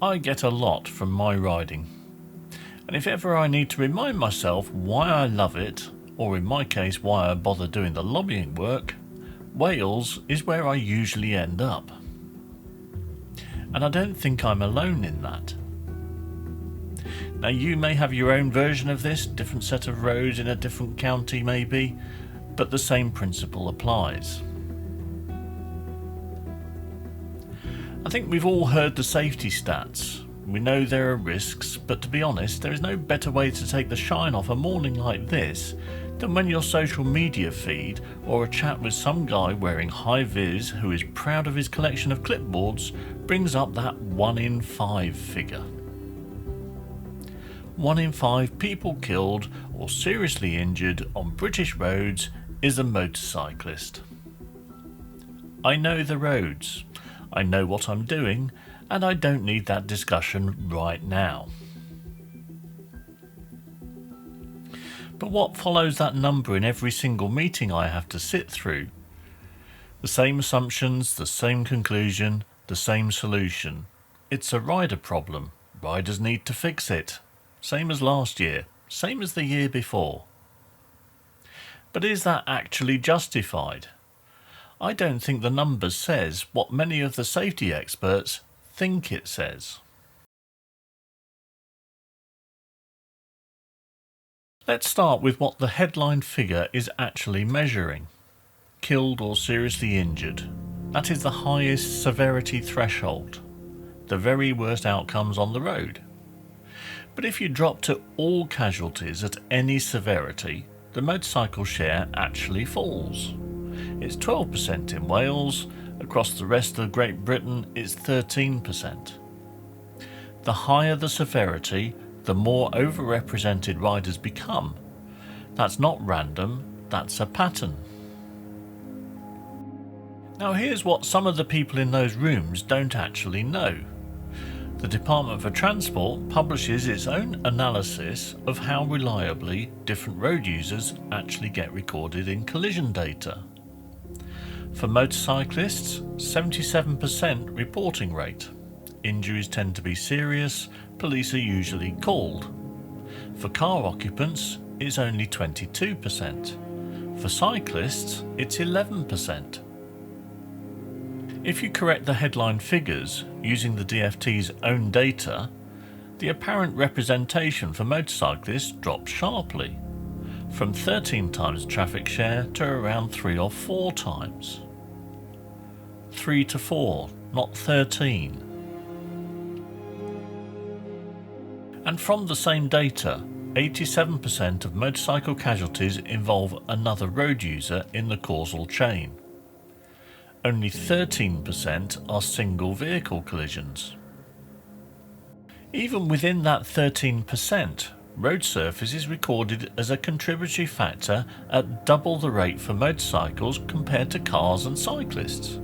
I get a lot from my riding, and if ever I need to remind myself why I love it, or in my case why I bother doing the lobbying work, Wales is where I usually end up. And I don't think I'm alone in that. Now you may have your own version of this, different set of roads in a different county maybe, but the same principle applies. I think we've all heard the safety stats. We know there are risks, but to be honest, there is no better way to take the shine off a morning like this than when your social media feed or a chat with some guy wearing high vis who is proud of his collection of clipboards brings up that 1 in 5 figure. 1 in 5 people killed or seriously injured on British roads is a motorcyclist. I know the roads. I know what I'm doing, and I don't need that discussion right now. But what follows that number in every single meeting I have to sit through? The same assumptions, the same conclusion, the same solution. It's a rider problem. Riders need to fix it. Same as last year, same as the year before. But is that actually justified? I don't think the number says what many of the safety experts think it says. Let's start with what the headline figure is actually measuring. Killed or seriously injured. That is the highest severity threshold. The very worst outcomes on the road. But if you drop to all casualties at any severity, the motorcycle share actually falls. It's 12% in Wales, across the rest of Great Britain it's 13%. The higher the severity, the more overrepresented riders become. That's not random, that's a pattern. Now here's what some of the people in those rooms don't actually know. The Department for Transport publishes its own analysis of how reliably different road users actually get recorded in collision data. For motorcyclists, 77% reporting rate. Injuries tend to be serious, police are usually called. For car occupants, it's only 22%. For cyclists, it's 11%. If you correct the headline figures using the DFT's own data, the apparent representation for motorcyclists drops sharply, from 13 times traffic share to around 3 or 4 times. 3 to 4, not 13. And from the same data, 87% of motorcycle casualties involve another road user in the causal chain. Only 13% are single vehicle collisions. Even within that 13%, road surface is recorded as a contributory factor at double the rate for motorcycles compared to cars and cyclists.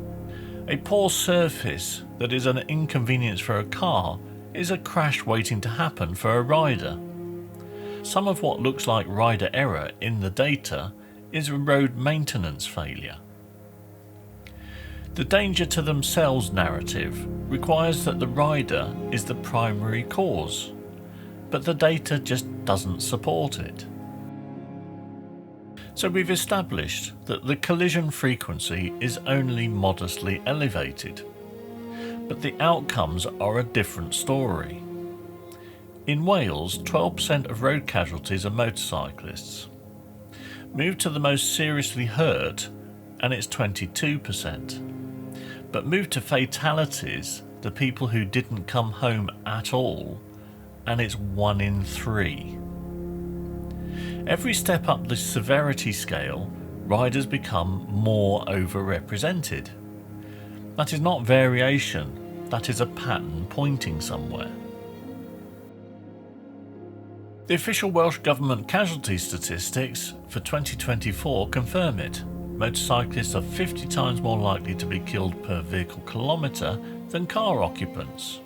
A poor surface that is an inconvenience for a car is a crash waiting to happen for a rider. Some of what looks like rider error in the data is a road maintenance failure. The danger to themselves narrative requires that the rider is the primary cause, but the data just doesn't support it. So we've established that the collision frequency is only modestly elevated, but the outcomes are a different story. In Wales, 12% of road casualties are motorcyclists. Move to the most seriously hurt and it's 22%. But move to fatalities, the people who didn't come home at all, and it's 1 in 3. Every step up the severity scale, riders become more overrepresented. That is not variation, that is a pattern pointing somewhere. The official Welsh Government casualty statistics for 2024 confirm it. Motorcyclists are 50 times more likely to be killed per vehicle kilometre than car occupants.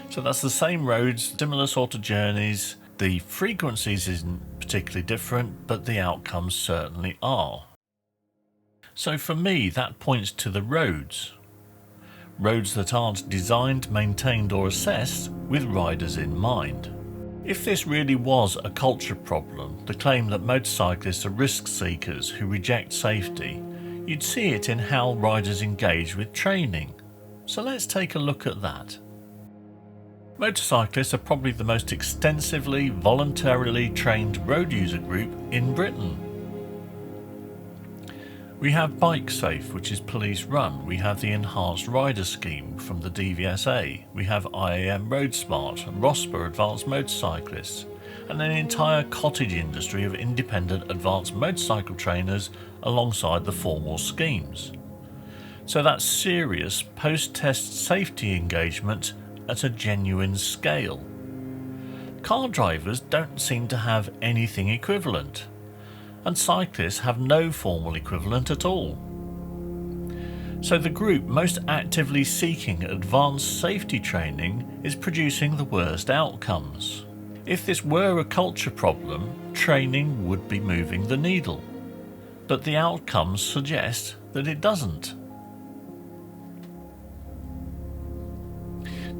So that's the same roads, similar sort of journeys. The frequencies isn't particularly different, but the outcomes certainly are. So for me, that points to the roads. roads that aren't designed, maintained or assessed with riders in mind. If this really was a culture problem, the claim that motorcyclists are risk seekers who reject safety, you'd see it in how riders engage with training. So let's take a look at that. Motorcyclists are probably the most extensively voluntarily trained road user group in Britain. We have Bike Safe, which is police run. We have the Enhanced Rider Scheme from the DVSA. We have IAM Road Smart, ROSPA Advanced Motorcyclists, and an entire cottage industry of independent advanced motorcycle trainers alongside the formal schemes. So that's serious post-test safety engagement at a genuine scale. Car drivers don't seem to have anything equivalent, and cyclists have no formal equivalent at all. So the group most actively seeking advanced safety training is producing the worst outcomes. If this were a culture problem, training would be moving the needle, but the outcomes suggest that it doesn't.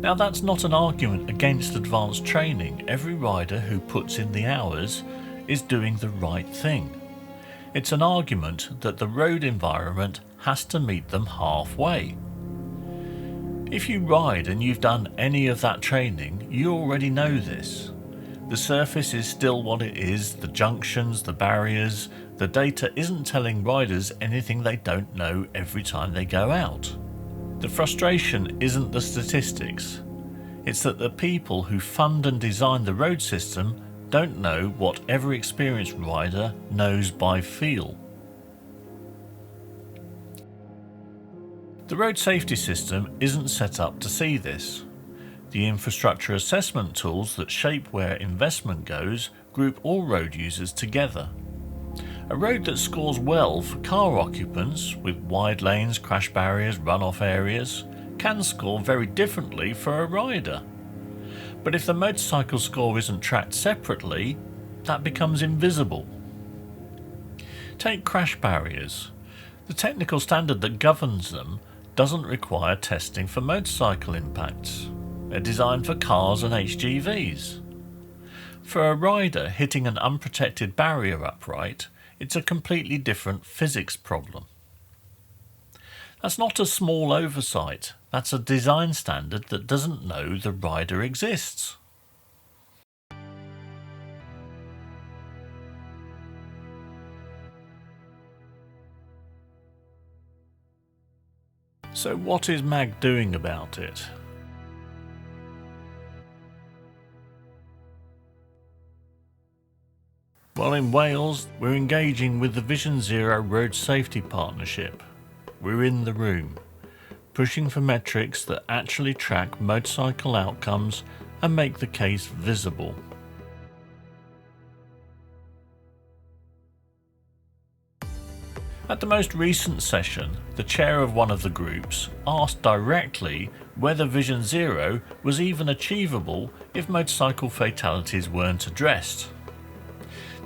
Now that's not an argument against advanced training. Every rider who puts in the hours is doing the right thing. It's an argument that the road environment has to meet them halfway. If you ride and you've done any of that training, you already know this. The surface is still what it is, the junctions, the barriers, the data isn't telling riders anything they don't know every time they go out. The frustration isn't the statistics, it's that the people who fund and design the road system don't know what every experienced rider knows by feel. The road safety system isn't set up to see this. The infrastructure assessment tools that shape where investment goes group all road users together. A road that scores well for car occupants, with wide lanes, crash barriers, runoff areas, can score very differently for a rider. But if the motorcycle score isn't tracked separately, that becomes invisible. Take crash barriers. The technical standard that governs them doesn't require testing for motorcycle impacts. They're designed for cars and HGVs. For a rider hitting an unprotected barrier upright, it's a completely different physics problem. That's not a small oversight, that's a design standard that doesn't know the rider exists. So what is MAG doing about it? Well, in Wales, we're engaging with the Vision Zero Road Safety Partnership. We're in the room, pushing for metrics that actually track motorcycle outcomes and make the case visible. At the most recent session, the chair of one of the groups asked directly whether Vision Zero was even achievable if motorcycle fatalities weren't addressed.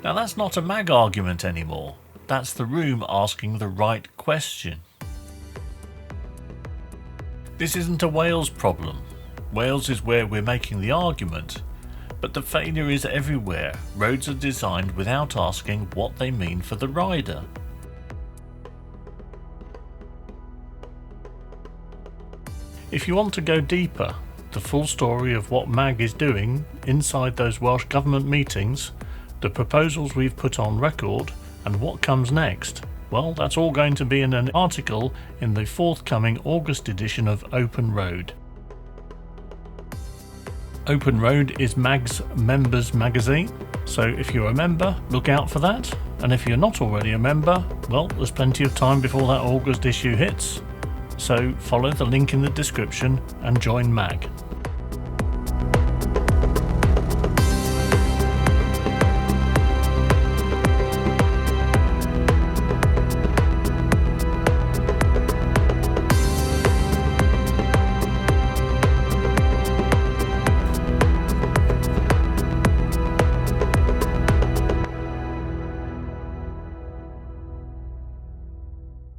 Now that's not a MAG argument anymore, that's the room asking the right question. This isn't a Wales problem. Wales is where we're making the argument, but the failure is everywhere. Roads are designed without asking what they mean for the rider. If you want to go deeper, the full story of what MAG is doing inside those Welsh Government meetings, the proposals we've put on record, and what comes next, well, that's all going to be in an article in the forthcoming August edition of Open Road. Open Road is MAG's members magazine, so if you're a member, look out for that, and if you're not already a member, well, there's plenty of time before that August issue hits, so follow the link in the description and join MAG.